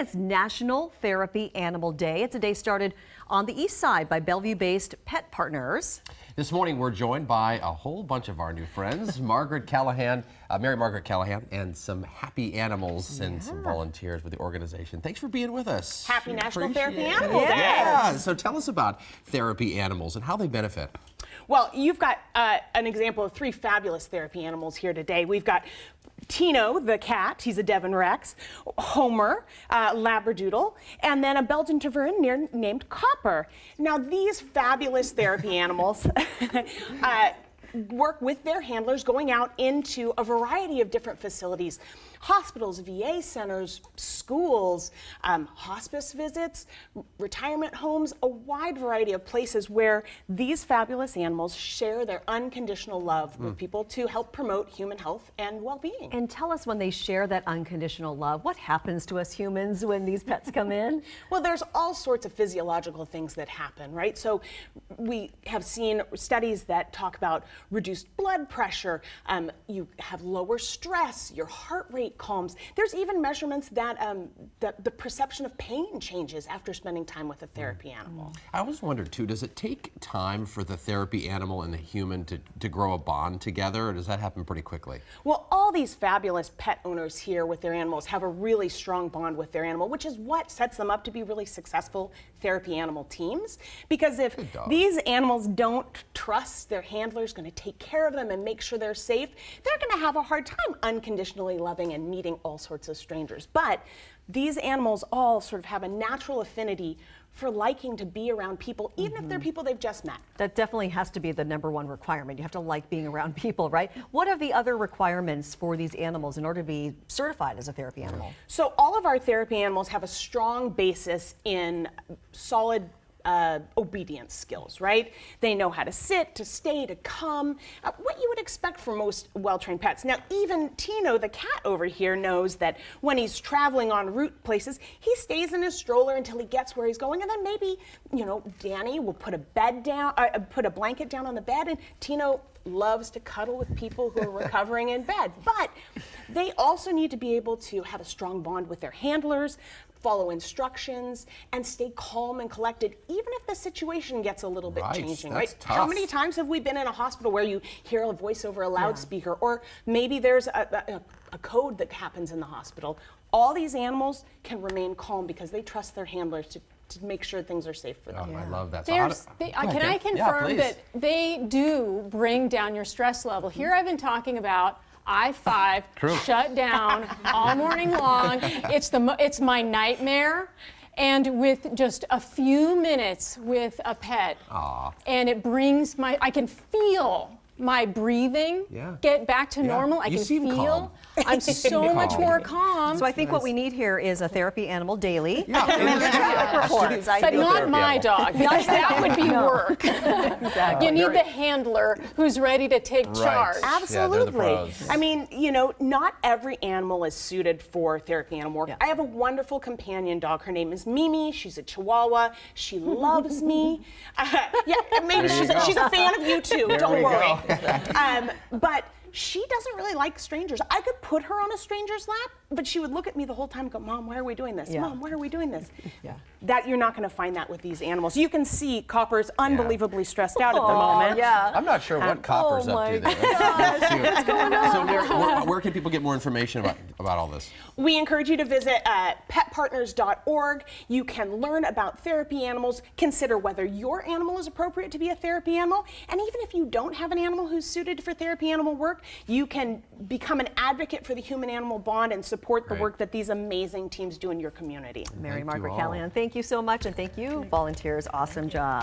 It's National Therapy Animal Day. It's a day started on the east side by Bellevue-based pet partners. This morning we're joined by a whole bunch of our new friends, Margaret Callahan, Mary Margaret Callahan, and some happy animals and some volunteers with the organization. Thanks for being with us. Happy National Therapy Animal Day. Yeah, so tell us about therapy animals and how they benefit. Well, you've got an example of 3 fabulous therapy animals here today. We've got Tino, the cat, he's a Devon Rex, Homer, Labradoodle, and then a Belgian Tervuren named Copper. Now, these fabulous therapy animals work with their handlers going out into a variety of different facilities. Hospitals, VA centers, schools, hospice visits, retirement homes, a wide variety of places where these fabulous animals share their unconditional love with people to help promote human health and well-being. And tell us, when they share that unconditional love, what happens to us humans when these pets come in? Well, there's all sorts of physiological things that happen, right? So we have seen studies that talk about reduced blood pressure, you have lower stress, your heart rate calms. There's even measurements that the perception of pain changes after spending time with a therapy animal. I always wondered too, does it take time for the therapy animal and the human to grow a bond together, or does that happen pretty quickly? Well, all these fabulous pet owners here with their animals have a really strong bond with their animal, which is what sets them up to be really successful therapy animal teams. Because if these animals don't trust their handler's going to take care of them and make sure they're safe, they're going to have a hard time unconditionally loving and meeting all sorts of strangers. But these animals all sort of have a natural affinity for liking to be around people, even if they're people they've just met. That definitely has to be the #1 requirement. You have to like being around people, right? What are the other requirements for these animals in order to be certified as a therapy animal? So all of our therapy animals have a strong basis in solid obedience skills, right? They know how to sit, to stay, to come, what you would expect from most well-trained pets. Now, even Tino, the cat over here, knows that when he's traveling en route places, he stays in his stroller until he gets where he's going, and then maybe, you know, Danny will put a blanket down on the bed, and Tino loves to cuddle with people who are recovering in bed. But they also need to be able to have a strong bond with their handlers, follow instructions, and stay calm and collected, even if the situation gets a little bit changing, right? Tough. How many times have we been in a hospital where you hear a voice over a loudspeaker, or maybe there's a code that happens in the hospital? All these animals can remain calm because they trust their handlers to make sure things are safe for them. I love that. Can I confirm that they do bring down your stress level? Here I've been talking about I-5, shut down all morning long. It's my nightmare. And with just a few minutes with a pet, and it brings I can feel my breathing get back to normal. I can feel I'm so much more calm. So I think what we need here is a therapy animal daily. Reports. But not my dog. That would be work. Exactly. You need the handler who's ready to take charge. Absolutely. I mean, you know, not every animal is suited for therapy animal work. I have a wonderful companion dog. Her name is Mimi. She's a Chihuahua. She loves me. Maybe she's a fan of you too. Don't worry. But she doesn't really like strangers. I could put her on a stranger's lap, but she would look at me the whole time and go, "Mom, why are we doing this? Mom, why are we doing this?" That you're not going to find that with these animals. You can see Copper's unbelievably stressed out at the moment. I'm not sure what Copper's up to there. What's going on? So where can people get more information about all this? We encourage you to visit petpartners.org. You can learn about therapy animals, consider whether your animal is appropriate to be a therapy animal, and even if you don't have an animal who's suited for therapy animal work, you can become an advocate for the human-animal bond and support the work that these amazing teams do in your community. Mary Margaret Callahan, thank you so much, and thank you, volunteers. Awesome job.